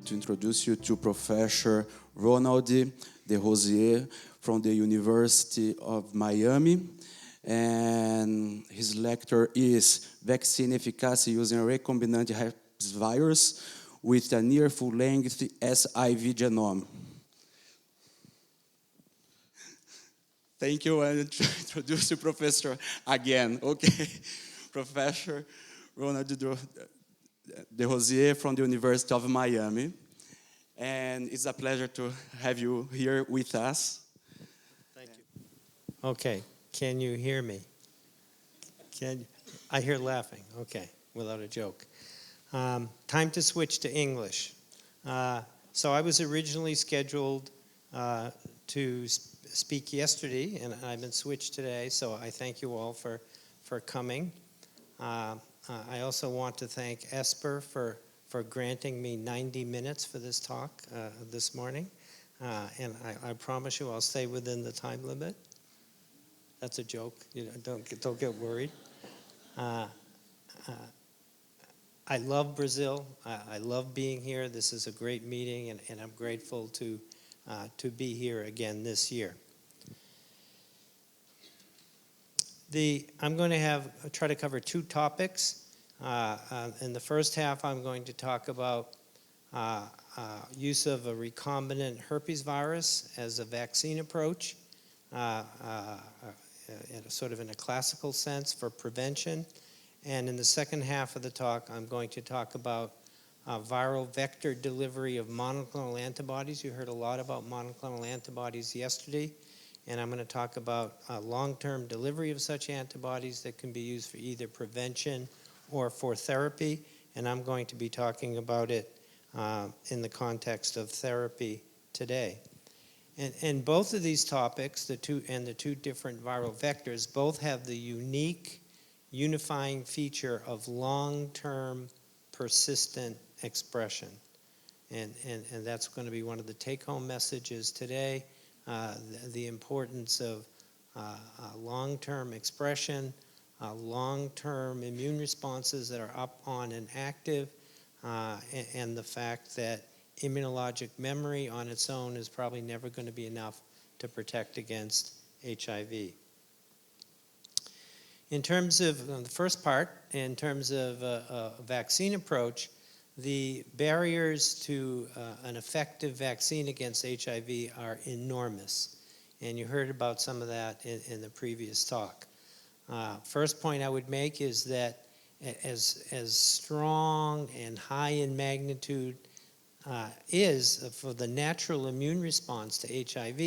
to introduce you to Professor Ronald Desrosiers from the University of Miami. And his lecture is Vaccine Efficacy Using Recombinant Herpesvirus with a Near Full-Length SIV Genome. Thank you, and introduce you, Professor, again. Okay, Professor Ronald Desrosiers from the University of Miami. And it's a pleasure to have you here with us. Thank you. Okay, can you hear me? I hear laughing, okay, without a joke. Time to switch to English. So I was originally scheduled to speak yesterday, and I've been switched today, so I thank you all for coming. I also want to thank Esper for granting me 90 minutes for this talk this morning, and I promise you I'll stay within the time limit. That's a joke, you know, don't get worried. I love Brazil. I love being here. This is a great meeting, and I'm grateful to be here again this year. I'm going to try to cover two topics. In the first half, I'm going to talk about use of a recombinant herpes virus as a vaccine approach, sort of in a classical sense for prevention. And in the second half of the talk, I'm going to talk about viral vector delivery of monoclonal antibodies. You heard a lot about monoclonal antibodies yesterday. And I'm going to talk about long-term delivery of such antibodies that can be used for either prevention or for therapy. And I'm going to be talking about it in the context of therapy today. And both of these topics, the two different viral vectors, both have the unique unifying feature of long-term persistent expression. And that's going to be one of the take-home messages today. The importance of long-term expression, long-term immune responses that are up, on, and active, and the fact that immunologic memory on its own is probably never going to be enough to protect against HIV. In terms of the first part, in terms of a vaccine approach, the barriers to an effective vaccine against HIV are enormous. And you heard about some of that in the previous talk. First point I would make is that as strong and high in magnitude is for the natural immune response to HIV,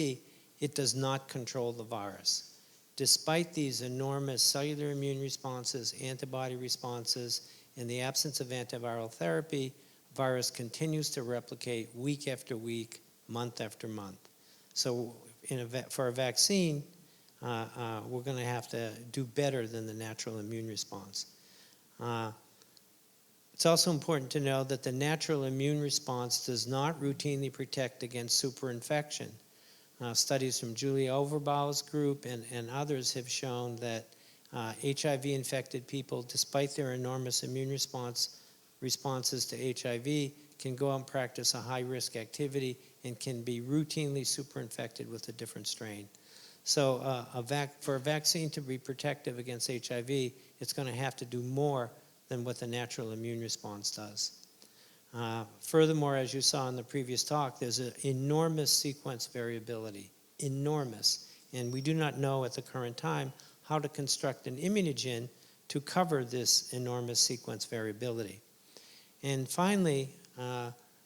it does not control the virus. Despite these enormous cellular immune responses, antibody responses, in the absence of antiviral therapy, virus continues to replicate week after week, month after month. So for a vaccine, we're going to have to do better than the natural immune response. It's also important to know that the natural immune response does not routinely protect against superinfection. Studies from Julia Overbau's group and others have shown that HIV-infected people, despite their enormous immune responses to HIV, can go out and practice a high-risk activity and can be routinely superinfected with a different strain. So for a vaccine to be protective against HIV, it's going to have to do more than what the natural immune response does. Furthermore, as you saw in the previous talk, there's an enormous sequence variability, enormous. And we do not know at the current time how to construct an immunogen to cover this enormous sequence variability. And finally,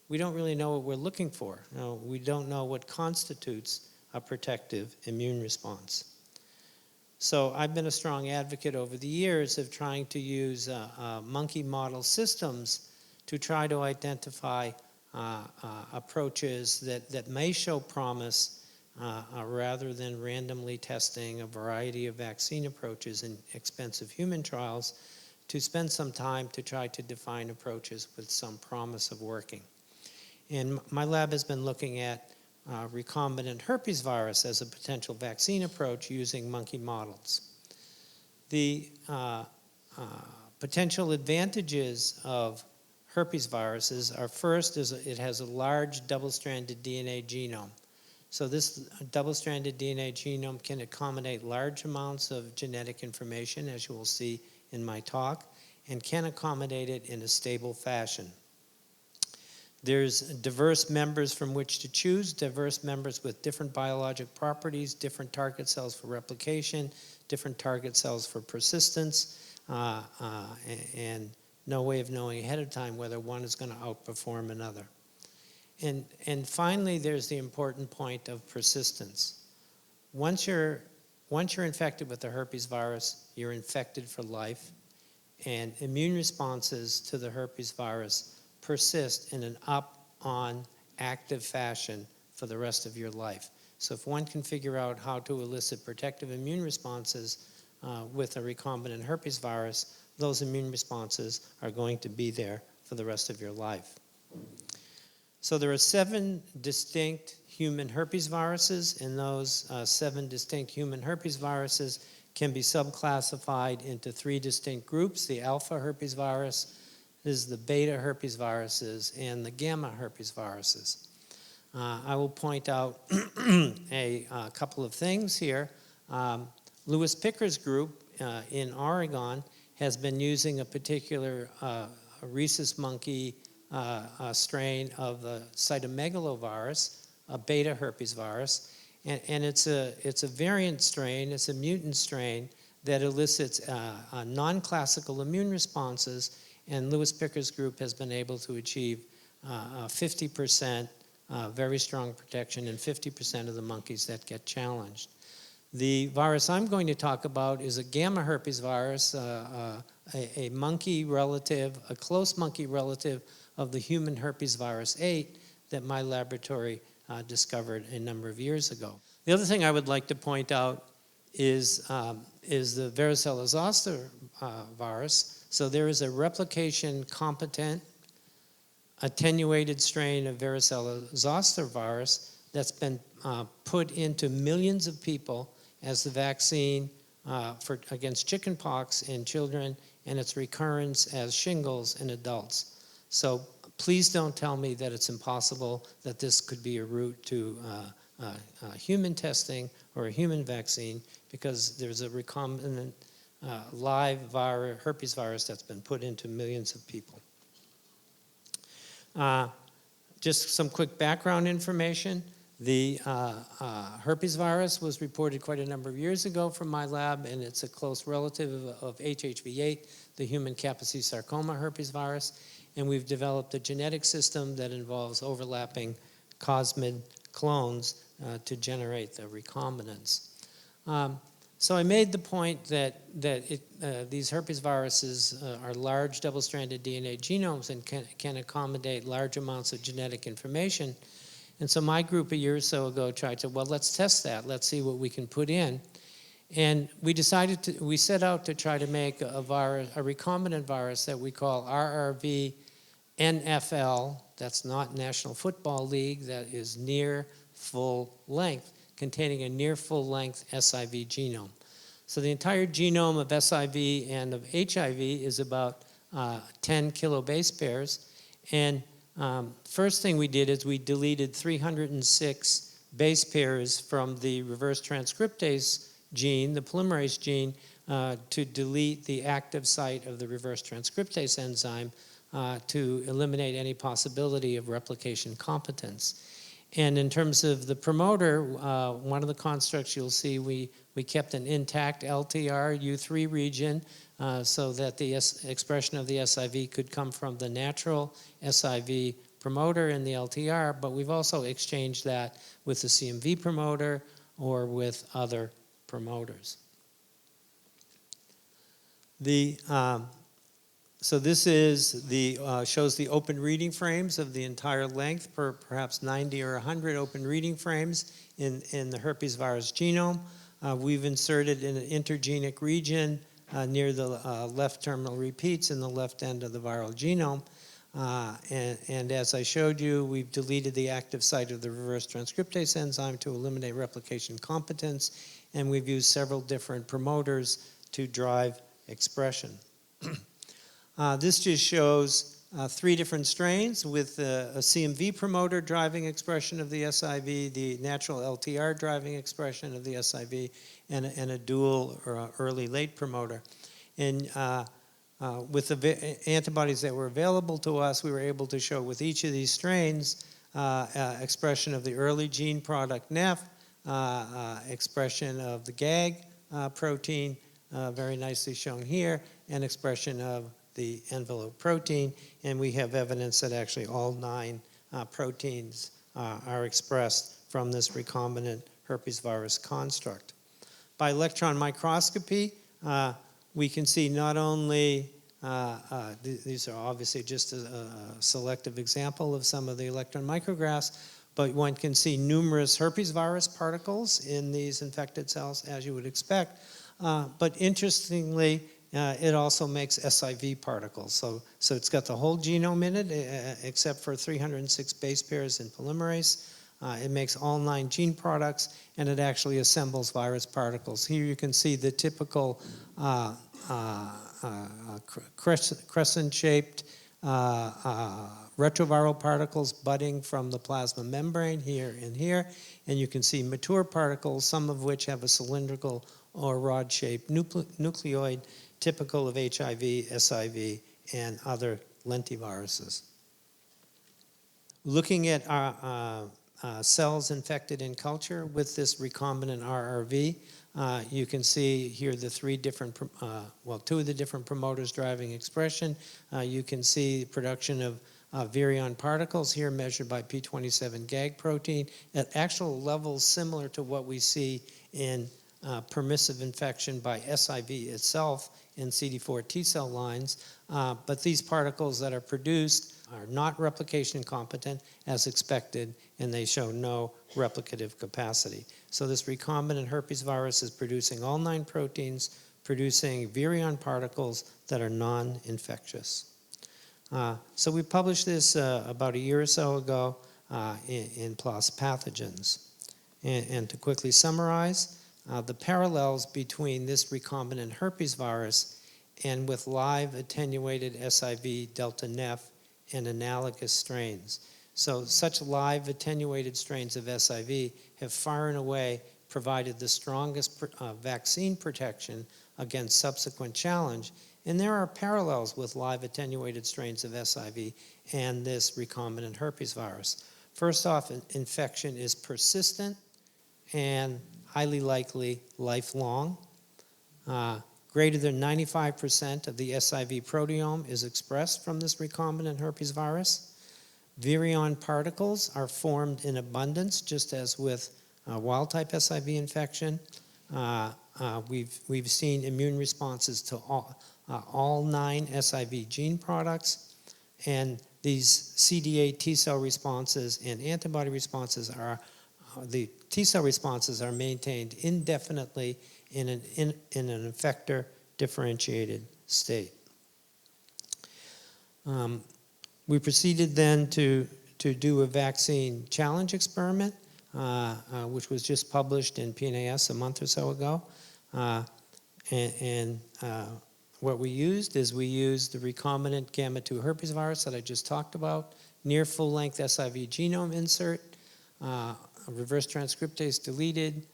we don't really know what we're looking for. We don't know what constitutes a protective immune response. So I've been a strong advocate over the years of trying to use monkey model systems to try to identify approaches that may show promise rather than randomly testing a variety of vaccine approaches in expensive human trials, to spend some time to try to define approaches with some promise of working. And my lab has been looking at recombinant herpes virus as a potential vaccine approach using monkey models. The potential advantages of herpes viruses are first is it has a large double-stranded DNA genome. So this double-stranded DNA genome can accommodate large amounts of genetic information, as you will see in my talk, and can accommodate it in a stable fashion. There's diverse members from which to choose, diverse members with different biologic properties, different target cells for replication, different target cells for persistence, and no way of knowing ahead of time whether one is going to outperform another. And finally, there's the important point of persistence. Once you're infected with the herpes virus, you're infected for life, and immune responses to the herpes virus persist in an up-on active fashion for the rest of your life. So if one can figure out how to elicit protective immune responses with a recombinant herpes virus, those immune responses are going to be there for the rest of your life. So there are 7 distinct human herpes viruses, and those 7 distinct human herpes viruses can be subclassified into 3 distinct groups: the alpha herpes virus, the beta herpes viruses, and the gamma herpes viruses. I will point out a couple of things here. Lewis Picker's group in Oregon has been using a particular rhesus monkey strain of the cytomegalovirus, a beta herpes virus, and it's a variant strain, it's a mutant strain that elicits non-classical immune responses, and Lewis Picker's group has been able to achieve 50% very strong protection in 50% of the monkeys that get challenged. The virus I'm going to talk about is a gamma herpes virus, a monkey relative, a close monkey relative of the human herpes virus 8 that my laboratory discovered a number of years ago. The other thing I would like to point out is the varicella-zoster virus. So there is a replication-competent, attenuated strain of varicella-zoster virus that's been put into millions of people as the vaccine against chickenpox in children, and its recurrence as shingles in adults. So please don't tell me that it's impossible that this could be a route to human testing or a human vaccine, because there's a recombinant live herpes virus that's been put into millions of people. Just some quick background information. The herpes virus was reported quite a number of years ago from my lab, and it's a close relative of HHV8, the human Kaposi sarcoma herpes virus. And we've developed a genetic system that involves overlapping cosmid clones to generate the recombinants. So I made the point that these herpes viruses are large double-stranded DNA genomes and can accommodate large amounts of genetic information. And so my group a year or so ago tried to, well, let's test that. Let's see what we can put in. And we set out to try to make a recombinant virus that we call RRV-NFL. That's not National Football League. That is near full length, containing a near full length SIV genome. So the entire genome of SIV and of HIV is about 10 kilobase pairs. And first thing we did is we deleted 306 base pairs from the reverse transcriptase gene, the polymerase gene, to delete the active site of the reverse transcriptase enzyme to eliminate any possibility of replication competence. And in terms of the promoter, one of the constructs you'll see, we kept an intact LTR U3 region so that the expression of the SIV could come from the natural SIV promoter in the LTR, but we've also exchanged that with the CMV promoter or with other promoters. So this is shows the open reading frames of the entire length, per perhaps 90 or 100 open reading frames in the herpes virus genome. We've inserted in an intergenic region near the left terminal repeats in the left end of the viral genome. And as I showed you, we've deleted the active site of the reverse transcriptase enzyme to eliminate replication competence, and we've used several different promoters to drive expression. This just shows 3 different strains with a CMV promoter driving expression of the SIV, the natural LTR driving expression of the SIV, and a dual or early-late promoter. And with the antibodies that were available to us, we were able to show with each of these strains expression of the early gene product NEF, expression of the GAG protein, very nicely shown here, and expression of the envelope protein, and we have evidence that actually all 9 proteins are expressed from this recombinant herpes virus construct. By electron microscopy, we can see not only, these are obviously just a selective example of some of the electron micrographs, but one can see numerous herpes virus particles in these infected cells, as you would expect. But interestingly, it also makes SIV particles. So it's got the whole genome in it, except for 306 base pairs in polymerase. It makes all 9 gene products, and it actually assembles virus particles. Here you can see the typical crescent-shaped retroviral particles budding from the plasma membrane here and here. And you can see mature particles, some of which have a cylindrical or rod-shaped nucleoid, typical of HIV, SIV, and other lentiviruses. Looking at our cells infected in culture with this recombinant RRV, you can see here the 3 different, 2 of the different promoters driving expression. You can see production of virion particles here measured by P27 GAG protein at actual levels similar to what we see in permissive infection by SIV itself in CD4 T cell lines, but these particles that are produced are not replication competent as expected, and they show no replicative capacity. So this recombinant herpes virus is producing all 9 proteins, producing virion particles that are non-infectious. So we published this about a year or so ago in PLOS Pathogens. And to quickly summarize, the parallels between this recombinant herpes virus and with live attenuated SIV delta NEF and analogous strains. So such live attenuated strains of SIV have far and away provided the strongest vaccine protection against subsequent challenge. And there are parallels with live attenuated strains of SIV and this recombinant herpes virus. First off, infection is persistent and highly likely lifelong. Greater than 95% of the SIV proteome is expressed from this recombinant herpes virus. Virion particles are formed in abundance, just as with wild-type SIV infection. We've seen immune responses to all 9 SIV gene products, and these CD8 T cell responses and antibody responses are the T cell responses are maintained indefinitely in an effector differentiated state. We proceeded then to do a vaccine challenge experiment, which was just published in PNAS a month or so ago. What we used is we used the recombinant gamma-2 herpes virus that I just talked about, near full-length SIV genome insert, reverse transcriptase deleted,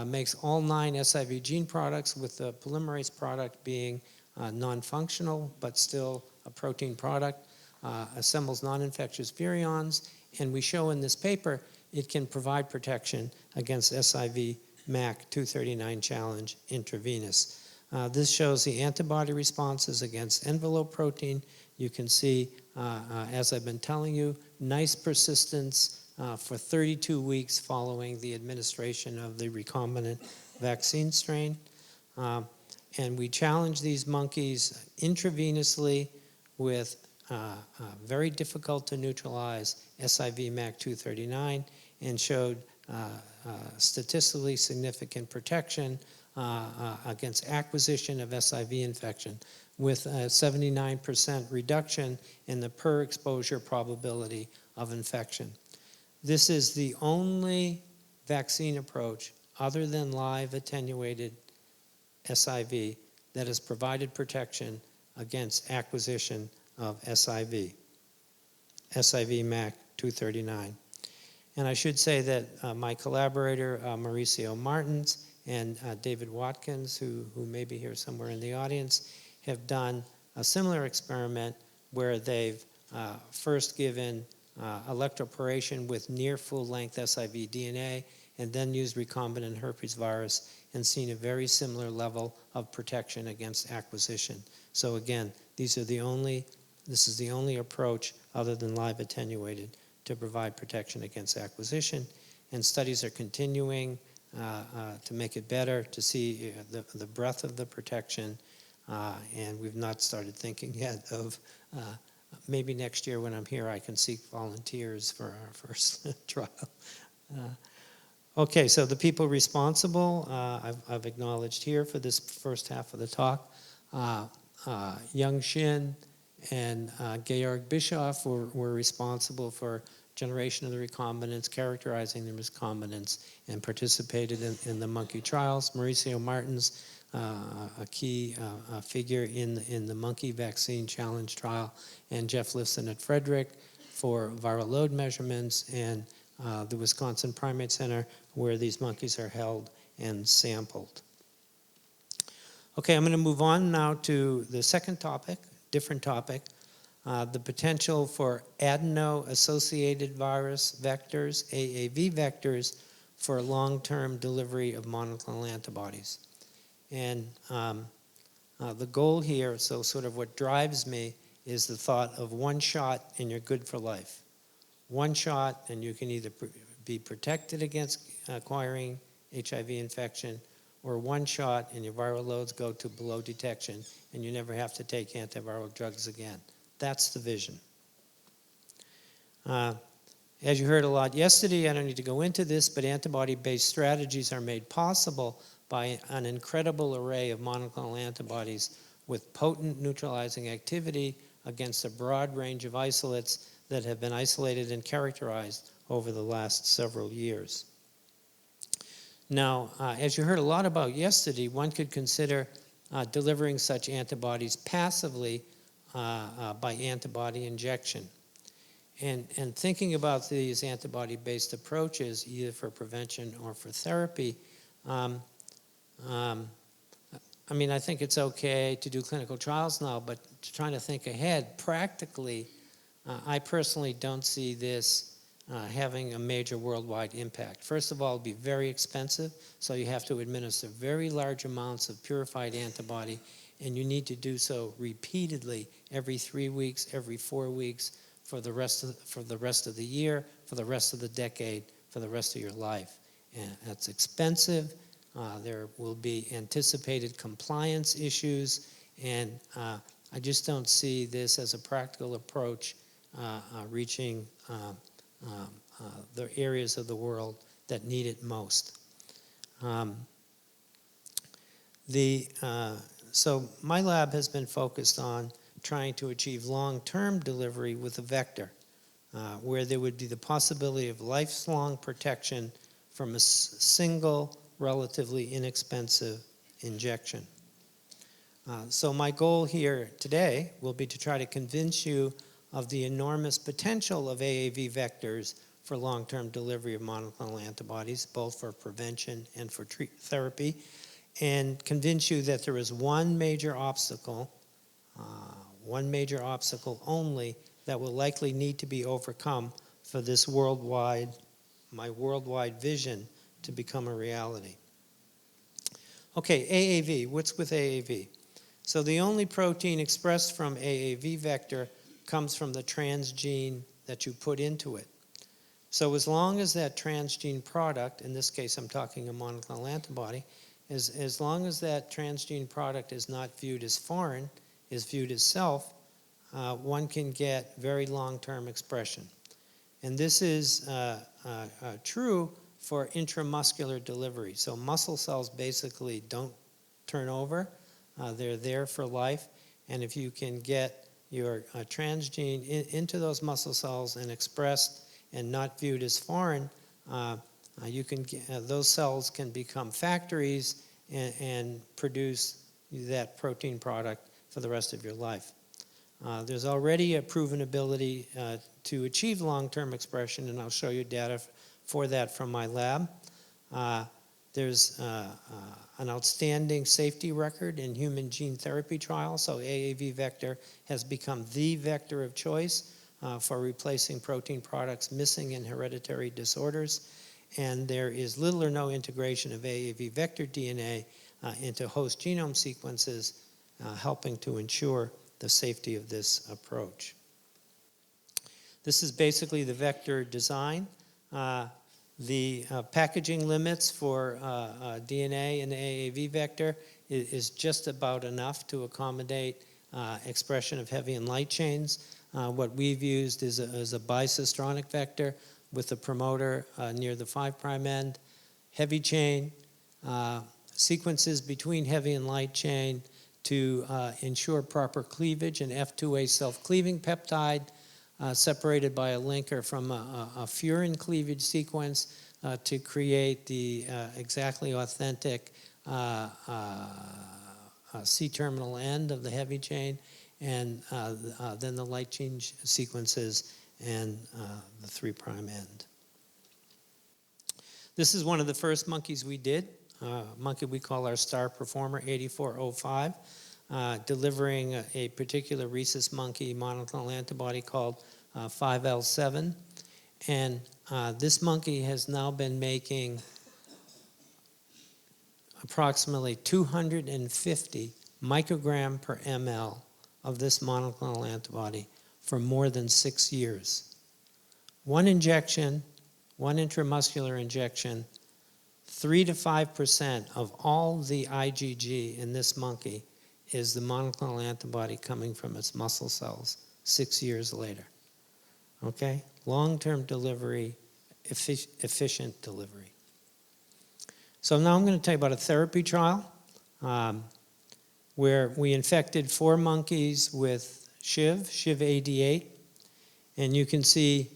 makes all 9 SIV gene products with the polymerase product being non-functional but still a protein product, assembles non-infectious virions, and we show in this paper it can provide protection against SIV MAC 239 challenge intravenous. This shows the antibody responses against envelope protein. You can see, as I've been telling you, nice persistence for 32 weeks following the administration of the recombinant vaccine strain. And we challenged these monkeys intravenously with very difficult to neutralize SIV MAC 239 and showed statistically significant protection against acquisition of SIV infection with a 79% reduction in the per exposure probability of infection. This is the only vaccine approach other than live attenuated SIV that has provided protection against acquisition of SIV, MAC 239. And I should say that my collaborator, Mauricio Martins, and David Watkins, who may be here somewhere in the audience, have done a similar experiment where they've first given electroporation with near full-length SIV DNA and then used recombinant herpesvirus and seen a very similar level of protection against acquisition. So again, this is the only approach other than live attenuated to provide protection against acquisition. And studies are continuing to make it better, to see the breadth of the protection. And we've not started thinking yet of maybe next year when I'm here I can seek volunteers for our first trial. Okay, so the people responsible, I've acknowledged here for this first half of the talk. Young Shin and Georg Bischoff were responsible for generation of the recombinants, characterizing the recombinants, and participated in the monkey trials. Mauricio Martins, a key figure in the monkey vaccine challenge trial, and Jeff Lifson at Frederick for viral load measurements, and the Wisconsin Primate Center, where these monkeys are held and sampled. Okay, I'm going to move on now to the second topic, different topic, the potential for Adeno-Associated virus vectors, AAV vectors, for long-term delivery of monoclonal antibodies. And the goal here, so sort of what drives me, is the thought of one shot and you're good for life. One shot and you can either be protected against acquiring HIV infection, or one shot and your viral loads go to below detection and you never have to take antiviral drugs again. That's the vision. As you heard a lot yesterday, I don't need to go into this, but antibody-based strategies are made possible by an incredible array of monoclonal antibodies with potent neutralizing activity against a broad range of isolates that have been isolated and characterized over the last several years. Now, as you heard a lot about yesterday, one could consider delivering such antibodies passively by antibody injection. And thinking about these antibody-based approaches, either for prevention or for therapy, I mean, I think it's okay to do clinical trials now, but trying to think ahead, practically, I personally don't see this having a major worldwide impact. First of all, it'll be very expensive, so you have to administer very large amounts of purified antibody, and you need to do so repeatedly every 3 weeks, every 4 weeks, for the rest of the year, for the rest of the decade, for the rest of your life. And that's expensive. There will be anticipated compliance issues, and I just don't see this as a practical approach reaching the areas of the world that need it most. So my lab has been focused on trying to achieve long-term delivery with a vector, where there would be the possibility of lifelong protection from a single, relatively inexpensive injection. So my goal here today will be to try to convince you of the enormous potential of AAV vectors for long-term delivery of monoclonal antibodies, both for prevention and for therapy, and convince you that there is one major obstacle only that will likely need to be overcome for this my worldwide vision to become a reality. Okay, AAV, what's with AAV? So the only protein expressed from AAV vector comes from the transgene that you put into it. So as long as that transgene product, in this case I'm talking a monoclonal antibody, as long as that transgene product is not viewed as foreign, is viewed as self, one can get very long-term expression. And this is true for intramuscular delivery. So muscle cells basically don't turn over. They're there for life. And if you can get your transgene into those muscle cells and expressed and not viewed as foreign, you can those cells can become factories and produce that protein product for the rest of your life. There's already a proven ability to achieve long-term expression, and I'll show you data for that from my lab. There's an outstanding safety record in human gene therapy trials, so AAV vector has become the vector of choice for replacing protein products missing in hereditary disorders, and there is little or no integration of AAV vector DNA into host genome sequences, helping to ensure the safety of this approach. This is basically the vector design. The packaging limits for DNA in the AAV vector is just about 'enough to accommodate expression of heavy and light chains. What we've used is a bicistronic vector with a promoter near the 5' end, heavy chain, sequences between heavy and light chain to ensure proper cleavage, an F2A self-cleaving peptide separated by a linker from a furin cleavage sequence to create the exactly authentic C-terminal end of the heavy chain, and then the light chain sequences and the 3' end. This is one of the first monkeys we did, a monkey we call our star performer, 8405, delivering a particular rhesus monkey monoclonal antibody called 5L7. And this monkey has now been making approximately 250 microgram per ml of this monoclonal antibody for more than 6 years. One injection, one intramuscular injection, 3 to 5% of all the IgG in this monkey is the monoclonal antibody coming from its muscle cells 6 years later. Okay? Long-term delivery, efficient delivery. So now I'm going to tell you about a therapy trial where we infected 4 monkeys with SIV 88. And you can see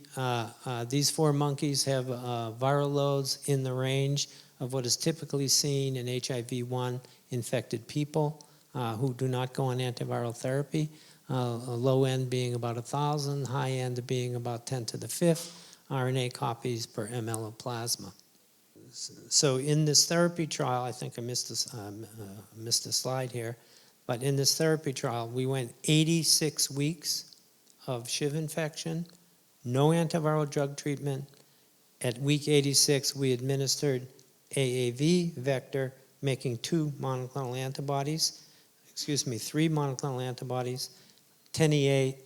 these 4 monkeys have viral loads in the range of what is typically seen in HIV-1 infected people who do not go on antiviral therapy. A low end being about 1,000, high end being about 10 to the 5th RNA copies per ml of plasma. So in this therapy trial, I think I missed a slide here, but in this therapy trial, we went 86 weeks of SIV infection, no antiviral drug treatment. At week 86, we administered AAV vector, making 3 monoclonal antibodies, 10E8,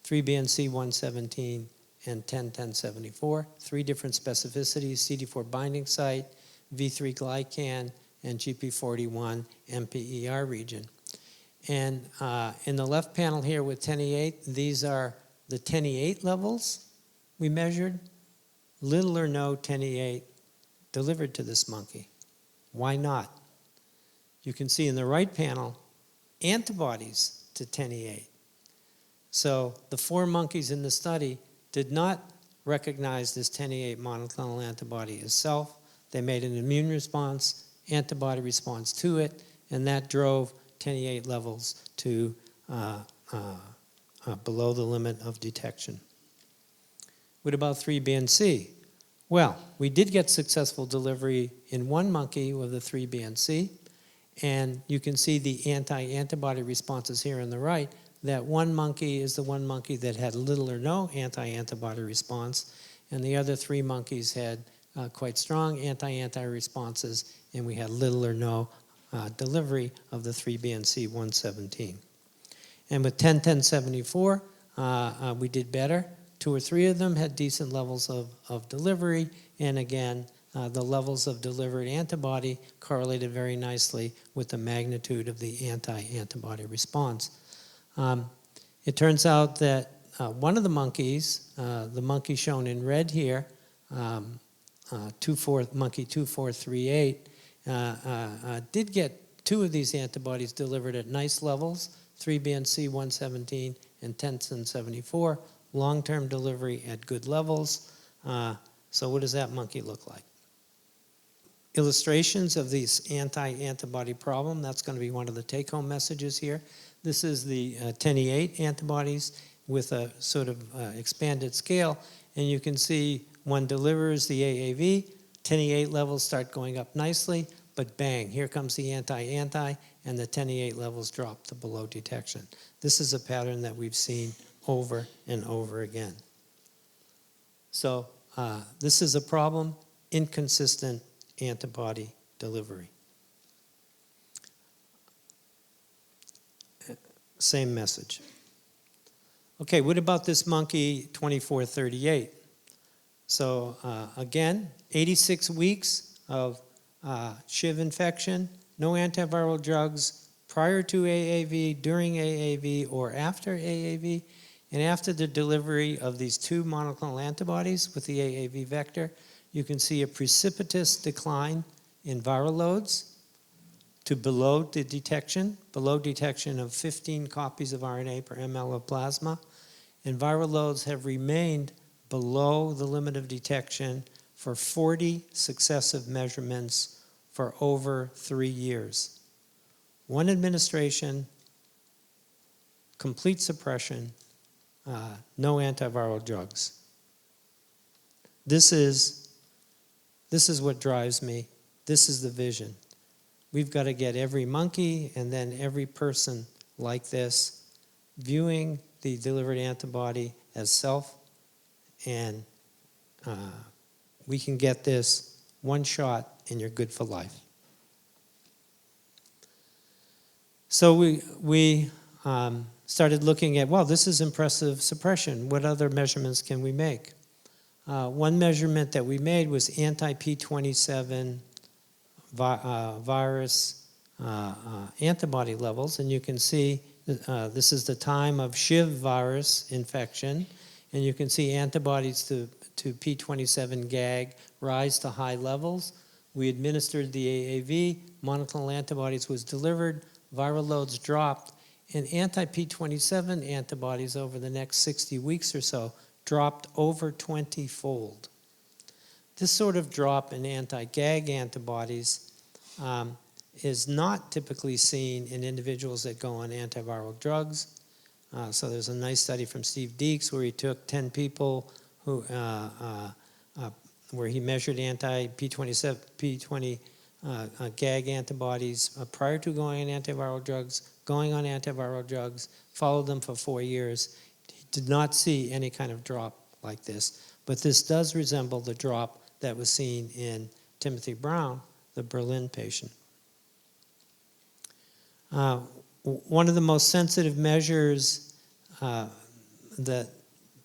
3BNC117, and 101074, 3 different specificities, CD4 binding site, V3 glycan, and GP41 MPER region. And in the left panel here with 10E8, these are the 10E8 levels we measured. Little or no 10E8 delivered to this monkey. Why not? You can see in the right panel antibodies to 10E8. So the 4 monkeys in the study did not recognize this 10E8 monoclonal antibody as self. They made an immune response, antibody response to it, and that drove 10E8 levels to below the limit of detection. What about 3BNC? Well, we did get successful delivery in 1 monkey with a 3BNC, and you can see the anti-antibody responses here on the right. That 1 monkey is the 1 monkey that had little or no anti-antibody response, and the other 3 monkeys had quite strong anti-antibody responses, and we had little or no delivery of the 3BNC117. And with 101074, we did better. 2 or 3 of them had decent levels of delivery, and again, the levels of delivered antibody correlated very nicely with the magnitude of the anti-antibody response. It turns out that one of the monkeys, the monkey shown in red here, monkey 2438, did get 2 of these antibodies delivered at nice levels, 3BNC117 and 1074, long-term delivery at good levels. So what does that monkey look like? Illustrations of this anti-antibody problem, that's going to be one of the take-home messages here. This is the 10E8 antibodies with a sort of expanded scale. And you can see one delivers the AAV, 10E8 levels start going up nicely, but bang, here comes the anti-anti, and the 10E8 levels drop to below detection. This is a pattern that we've seen over and over again. So this is a problem, inconsistent antibody delivery. Same message. Okay, what about this monkey 2438? So again, 86 weeks of SIV infection, no antiviral drugs prior to AAV, during AAV, or after AAV. And after the delivery of these 2 monoclonal antibodies with the AAV vector, you can see a precipitous decline in viral loads to below detection of 15 copies of RNA per ml of plasma. And viral loads have remained below the limit of detection for 40 successive measurements for over 3 years. One administration, complete suppression, no antiviral drugs. This is what drives me. This is the vision. We've got to get every monkey and then every person like this viewing the delivered antibody as self, and we can get this one shot and you're good for life. So we started looking at, well, this is impressive suppression. What other measurements can we make? One measurement that we made was anti-P27 virus antibody levels, and you can see this is the time of SIV virus infection, and you can see antibodies to P27 GAG rise to high levels. We administered the AAV, monoclonal antibodies was delivered, viral loads dropped, and anti-P27 antibodies over the next 60 weeks or so dropped over 20-fold. This sort of drop in anti-GAG antibodies is not typically seen in individuals that go on antiviral drugs. So there's a nice study from Steve Deeks where he took 10 people who, where he measured anti-P20 GAG antibodies prior to going on antiviral drugs, followed them for 4 years. He did not see any kind of drop like this, but this does resemble the drop that was seen in Timothy Brown, the Berlin patient. One of the most sensitive measures that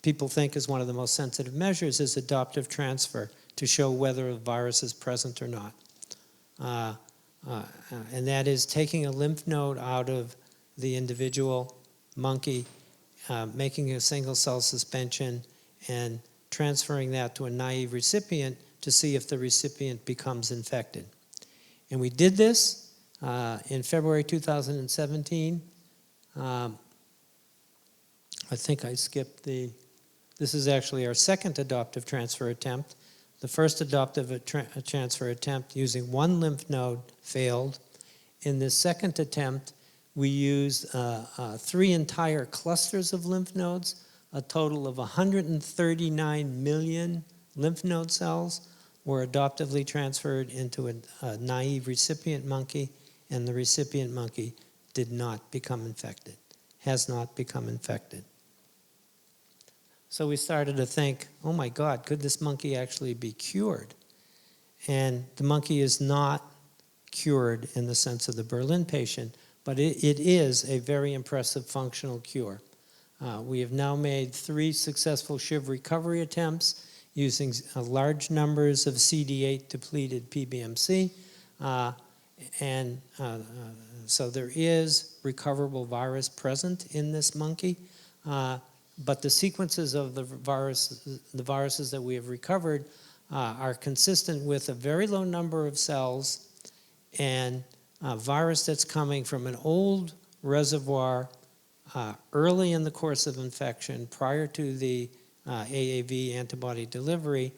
people think is one of the most sensitive measures is adoptive transfer to show whether a virus is present or not. And that is taking a lymph node out of the individual monkey, making a single cell suspension, and transferring that to a naive recipient to see if the recipient becomes infected. And we did this in February 2017. I think I skipped this is actually our second adoptive transfer attempt. The first adoptive transfer attempt using one lymph node failed. In the second attempt, we used 3 entire clusters of lymph nodes. A total of 139 million lymph node cells were adoptively transferred into a naive recipient monkey, and the recipient monkey did not become infected, has not become infected. So we started to think, oh my God, could this monkey actually be cured? And the monkey is not cured in the sense of the Berlin patient, but it is a very impressive functional cure. We have now made 3 successful SIV recovery attempts using large numbers of CD8 depleted PBMC. So there is recoverable virus present in this monkey. But the sequences of the viruses that we have recovered are consistent with a very low number of cells and a virus that's coming from an old reservoir early in the course of infection prior to the AAV antibody delivery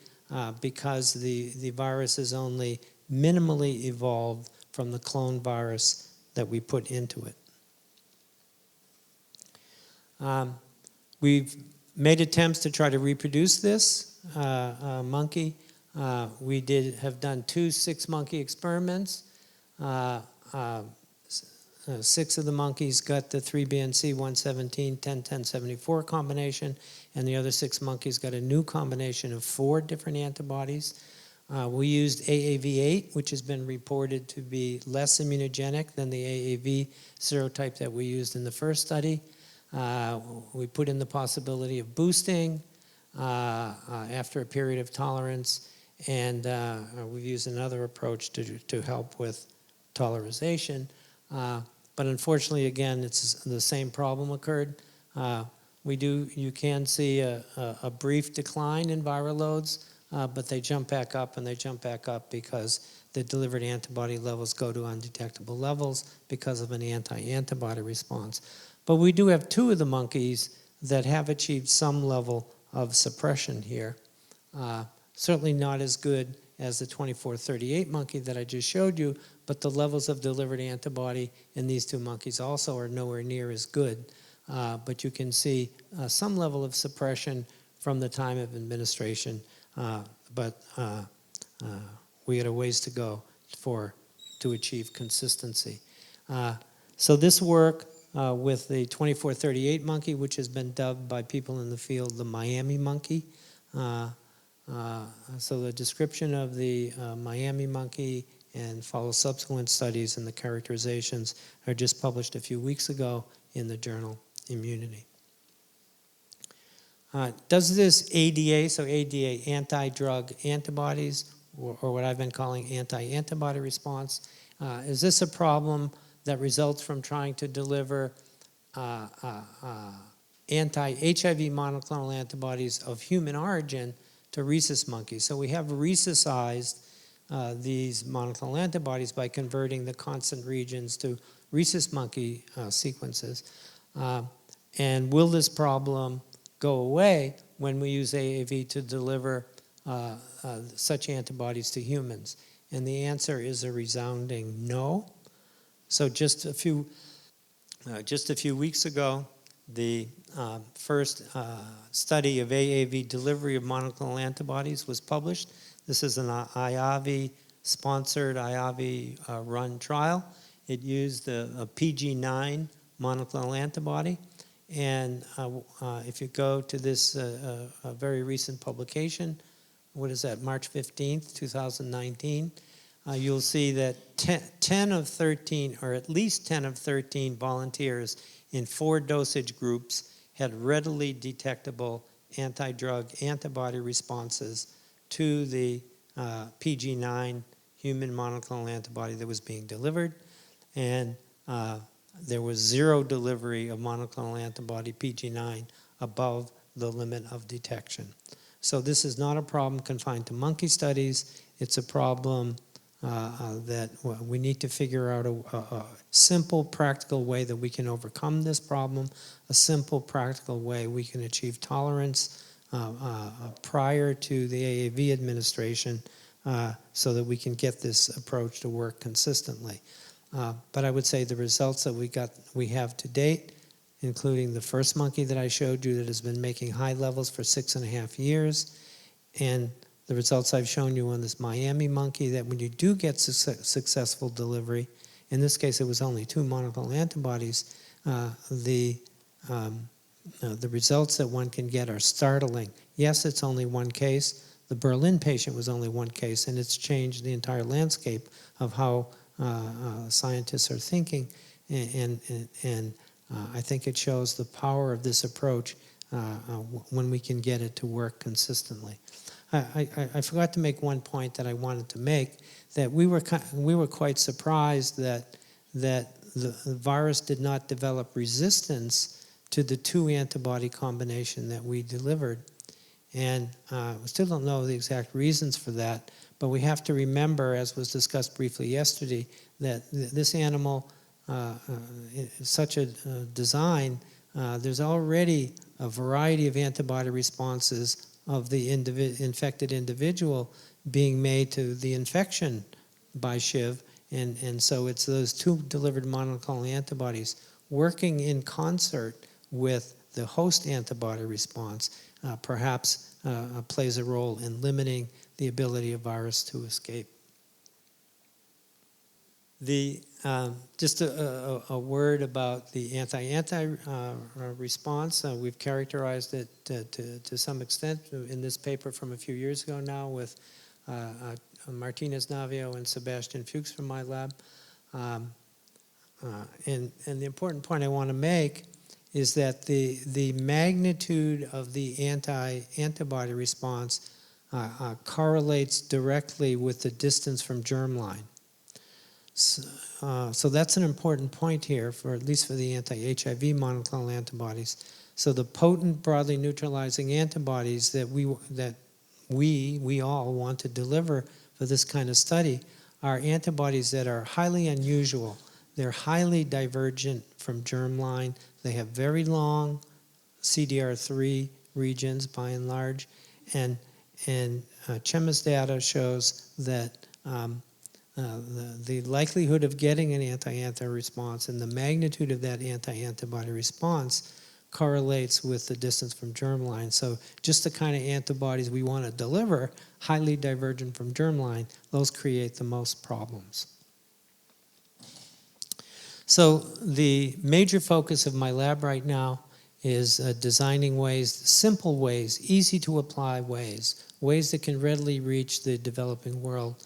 because the virus is only minimally evolved from the clone virus that we put into it. We've made attempts to try to reproduce this monkey. We have done 2 6-monkey experiments. 6 of the monkeys got the 3BNC 117 10-10-74 combination, and the other 6 monkeys got a new combination of 4 different antibodies. We used AAV8, which has been reported to be less immunogenic than the AAV serotype that we used in the first study. We put in the possibility of boosting after a period of tolerance, and we've used another approach to help with tolerization. But unfortunately, again, it's the same problem occurred. You can see a brief decline in viral loads, but they jump back up, and they jump back up because the delivered antibody levels go to undetectable levels because of an anti-antibody response. But we do have 2 of the monkeys that have achieved some level of suppression here. Certainly not as good as the 2438 monkey that I just showed you, but the levels of delivered antibody in these 2 monkeys also are nowhere near as good. But you can see some level of suppression from the time of administration, but we had a ways to go to achieve consistency. So this work with the 2438 monkey, which has been dubbed by people in the field the Miami monkey. So the description of the Miami monkey and follow subsequent studies and the characterizations are just published a few weeks ago in the journal Immunity. Does this ADA, so ADA, anti-drug antibodies, or what I've been calling anti-antibody response, is this a problem that results from trying to deliver anti-HIV monoclonal antibodies of human origin to rhesus monkeys? So we have rhesusized these monoclonal antibodies by converting the constant regions to rhesus monkey sequences. And will this problem go away when we use AAV to deliver such antibodies to humans? And the answer is a resounding no. So just a few weeks ago, the first study of AAV delivery of monoclonal antibodies was published. This is an IAVI-sponsored, IAVI-run trial. It used a PG9 monoclonal antibody. And if you go to this very recent publication, what is that, March 15th, 2019, you'll see that 10 of 13, or at least 10 of 13 volunteers in 4 dosage groups had readily detectable anti-drug antibody responses to the PG9 human monoclonal antibody that was being delivered. And there was 0 delivery of monoclonal antibody PG9 above the limit of detection. So this is not a problem confined to monkey studies. It's a problem that we need to figure out a simple, practical way that we can overcome this problem, a simple, practical way we can achieve tolerance prior to the AAV administration so that we can get this approach to work consistently. But I would say the results that we have to date, including the first monkey that I showed you that has been making high levels for 6.5 years, and the results I've shown you on this Miami monkey, that when you do get successful delivery, in this case it was only 2 monoclonal antibodies, the results that one can get are startling. Yes, it's only 1 case. The Berlin patient was only 1 case, and it's changed the entire landscape of how scientists are thinking, and I think it shows the power of this approach when we can get it to work consistently. I forgot to make one point that I wanted to make, that we were quite surprised that the virus did not develop resistance to the 2 antibody combination that we delivered. And we still don't know the exact reasons for that, but we have to remember, as was discussed briefly yesterday, that this animal, such a design, there's already a variety of antibody responses of the infected individual being made to the infection by SIV, and so it's those 2 delivered monoclonal antibodies working in concert with the host antibody response perhaps plays a role in limiting the ability of virus to escape. Just a word about the anti-anti response. We've characterized it to some extent in this paper from a few years ago now with Martinez Navio and Sebastian Fuchs from my lab. And the important point I want to make is that the magnitude of the antibody response correlates directly with the distance from germline. So that's an important point here, for at least for the anti-HIV monoclonal antibodies. So the potent, broadly neutralizing antibodies that we all want to deliver for this kind of study are antibodies that are highly unusual. They're highly divergent from germline. They have very long CDR3 regions, by and large, and Chema's data shows that the likelihood of getting an anti-anti response and the magnitude of that anti-antibody response correlates with the distance from germline. So just the kind of antibodies we want to deliver, highly divergent from germline, those create the most problems. So the major focus of my lab right now is designing ways, simple ways, easy to apply ways that can readily reach the developing world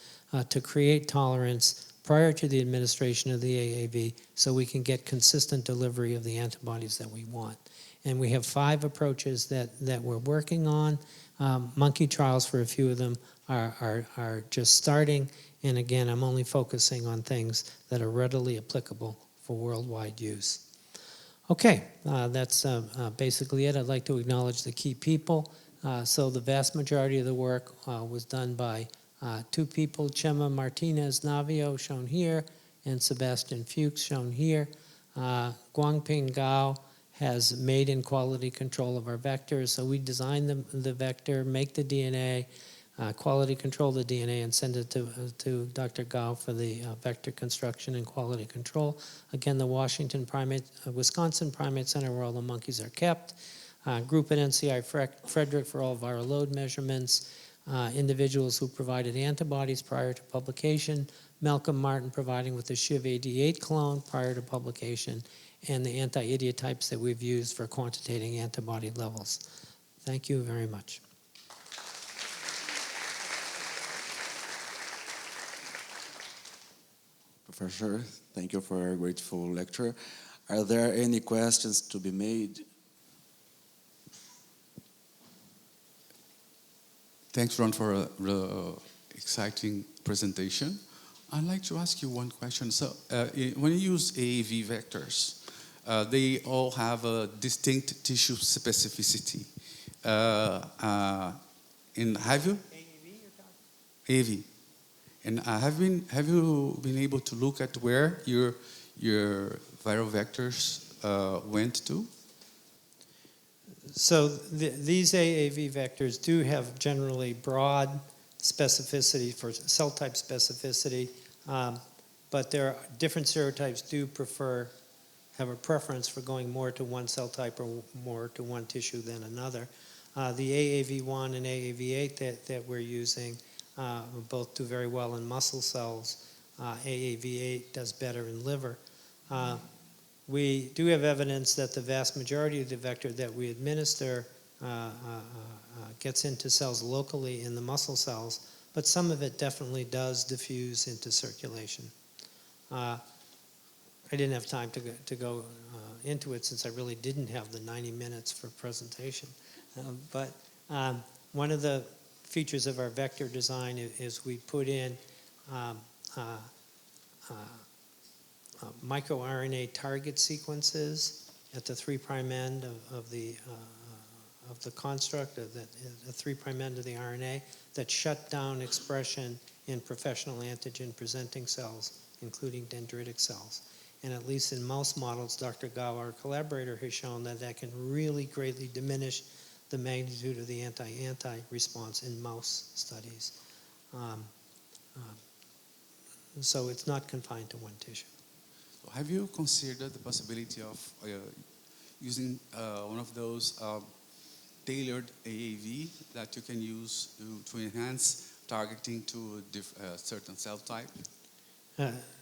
to create tolerance prior to the administration of the AAV so we can get consistent delivery of the antibodies that we want. And we have 5 approaches that we're working on. Monkey trials for a few of them are just starting. And again, I'm only focusing on things that are readily applicable for worldwide use. Okay, that's basically it. I'd like to acknowledge the key people. So the vast majority of the work was done by 2 people, Chema Martinez Navio, shown here, and Sebastian Fuchs, shown here. Guangping Gao has made in quality control of our vectors. So we design the vector, make the DNA, quality control the DNA, and send it to Dr. Gao for the vector construction and quality control. Again, the Wisconsin Primate Center where all the monkeys are kept. Group at NCI Frederick for all viral load measurements. Individuals who provided antibodies prior to publication. Malcolm Martin providing with the SIV-88 clone prior to publication. And the anti-idiotypes that we've used for quantitating antibody levels. Thank you very much. Professor, thank you for a grateful lecture. Are there any questions to be made? Thanks, Ron, for a exciting presentation. I'd like to ask you one question. So, when you use AAV vectors, they all have a distinct tissue specificity. And have you? AAV, you're talking? AAV. And have you been able to look at where your viral vectors went to? So these AAV vectors do have generally broad specificity for cell type specificity, but there are different serotypes do have a preference for going more to one cell type or more to one tissue than another. The AAV1 and AAV8 that we're using both do very well in muscle cells. AAV8 does better in liver. We do have evidence that the vast majority of the vector that we administer gets into cells locally in the muscle cells, but some of it definitely does diffuse into circulation. I didn't have time to go into it since I really didn't have the 90 minutes for presentation. But one of the features of our vector design is we put in microRNA target sequences at the 3' end of the construct, the 3' end of the RNA, that shut down expression in professional antigen presenting cells, including dendritic cells. And at least in mouse models, Dr. Gao, our collaborator, has shown that can really greatly diminish the magnitude of the anti-anti response in mouse studies. So it's not confined to one tissue. Have you considered the possibility of using one of those tailored AAV that you can use to enhance targeting to a certain cell type?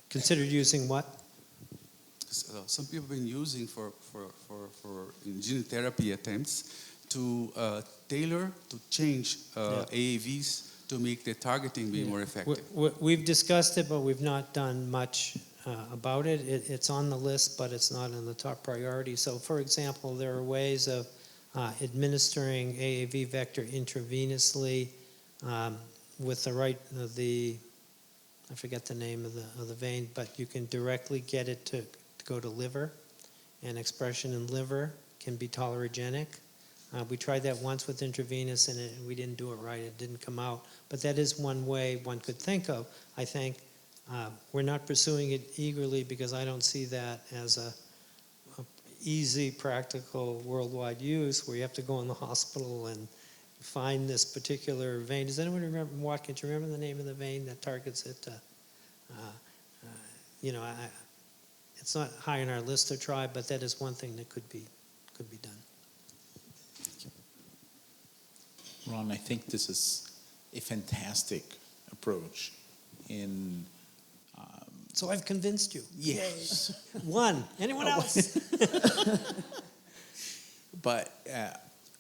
Considered using what? Some people have been using for in gene therapy attempts to tailor, to change AAVs to make the targeting be more effective. We've discussed it, but we've not done much about it. It's on the list, but it's not in the top priority. So, for example, there are ways of administering AAV vector intravenously with the right, I forget the name of the vein, but you can directly get it to go to liver, and expression in liver can be tolerogenic. We tried that once with intravenous, and we didn't do it right. It didn't come out. But that is one way one could think of. I think we're not pursuing it eagerly because I don't see that as a easy, practical, worldwide use where you have to go in the hospital and find this particular vein. Does anyone remember, Watkins, you remember the name of the vein that targets it? It's not high on our list to try, but that is one thing that could be done. Ron, I think this is a fantastic approach. So I've convinced you. Yes. One. Anyone else? But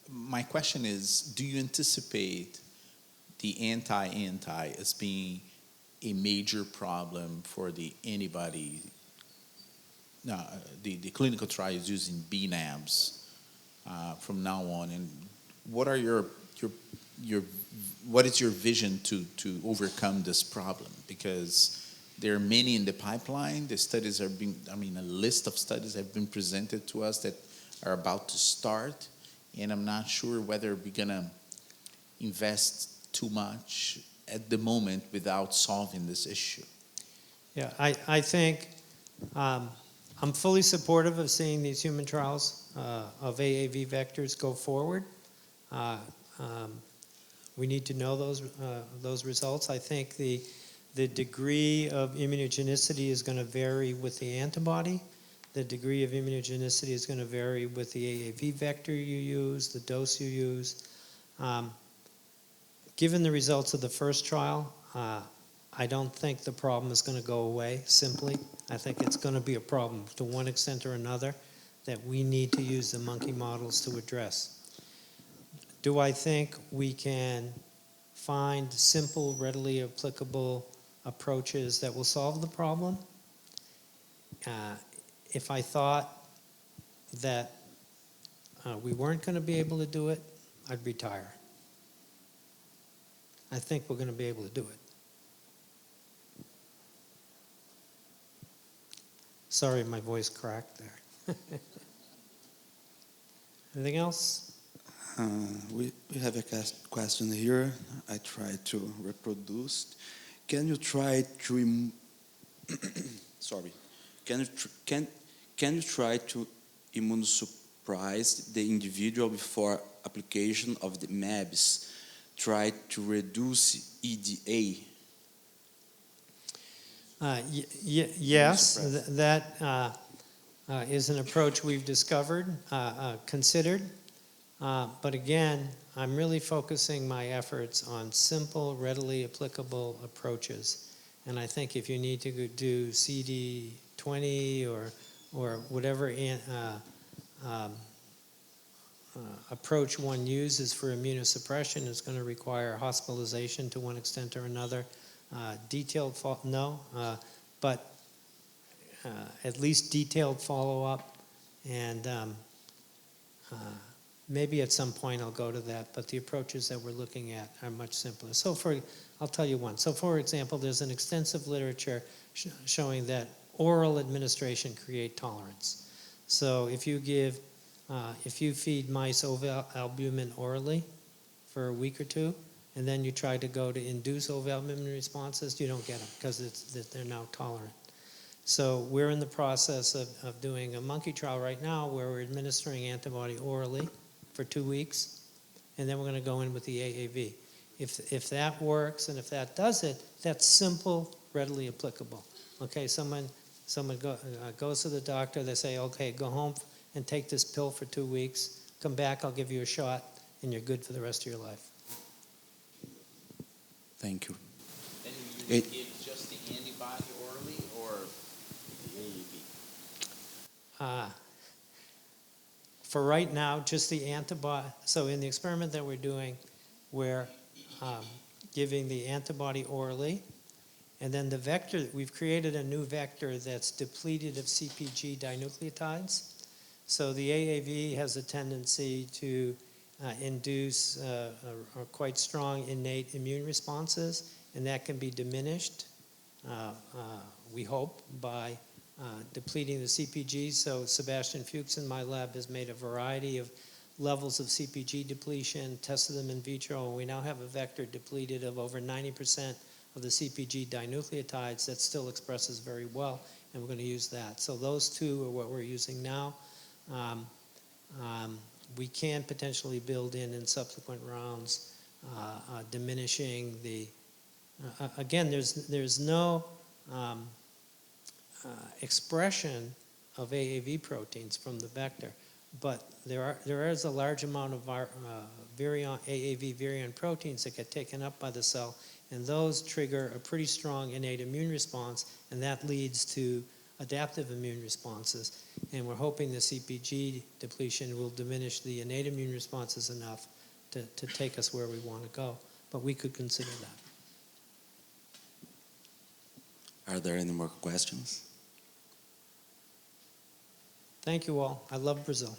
my question is, do you anticipate the anti-anti as being a major problem for the antibody, the clinical trials using BNAbs from now on? And what are what is your vision to overcome this problem? Because there are many in the pipeline. The studies are a list of studies have been presented to us that are about to start, and I'm not sure whether we're gonna invest too much at the moment without solving this issue. Yeah, I think I'm fully supportive of seeing these human trials of AAV vectors go forward. We need to know those results. I think the degree of immunogenicity is going to vary with the antibody. The degree of immunogenicity is going to vary with the AAV vector you use, the dose you use. Given the results of the first trial, I don't think the problem is going to go away simply. I think it's going to be a problem to one extent or another that we need to use the monkey models to address. Do I think we can find simple, readily applicable approaches that will solve the problem? If I thought that we weren't going to be able to do it, I'd retire. I think we're going to be able to do it. Sorry, my voice cracked there. Anything else? We have a question here. I try to reproduce. Can you try to sorry? Can you try to immunosuppress the individual before application of the mAbs? Try to reduce EDA. Yes, that is an approach we've considered. But again, I'm really focusing my efforts on simple, readily applicable approaches. And I think if you need to do CD20 or whatever approach one uses for immunosuppression, is going to require hospitalization to one extent or another. But at least detailed follow-up, and maybe at some point I'll go to that, but the approaches that we're looking at are much simpler. I'll tell you one. So for example, there's an extensive literature showing that oral administration creates tolerance. So if you feed mice ovalbumin orally for a week or two, and then you try to go to induce ovalbumin responses, you don't get them because they're now tolerant. So we're in the process of doing a monkey trial right now where we're administering antibody orally for 2 weeks, and then we're going to go in with the AAV. If that works and if that does it, that's simple, readily applicable. Okay, someone goes to the doctor, they say, okay, go home and take this pill for 2 weeks. Come back, I'll give you a shot, and you're good for the rest of your life. Thank you. Then you give just the antibody orally or the AAV? For right now, just the antibody. So in the experiment that we're doing, we're giving the antibody orally. And then the vector, we've created a new vector that's depleted of CpG dinucleotides. So the AAV has a tendency to induce quite strong innate immune responses, and that can be diminished, we hope, by depleting the CpG. So Sebastian Fuchs in my lab has made a variety of levels of CpG depletion, tested them in vitro, and we now have a vector depleted of over 90% of the CpG dinucleotides that still expresses very well, and we're going to use that. So those two are what we're using now. We can potentially build in subsequent rounds, diminishing the, again, there's no expression of AAV proteins from the vector, but there is a large amount of AAV virion proteins that get taken up by the cell, and those trigger a pretty strong innate immune response, and that leads to adaptive immune responses. And we're hoping the CpG depletion will diminish the innate immune responses enough to take us where we want to go. But we could consider that. Are there any more questions? Thank you all. I love Brazil.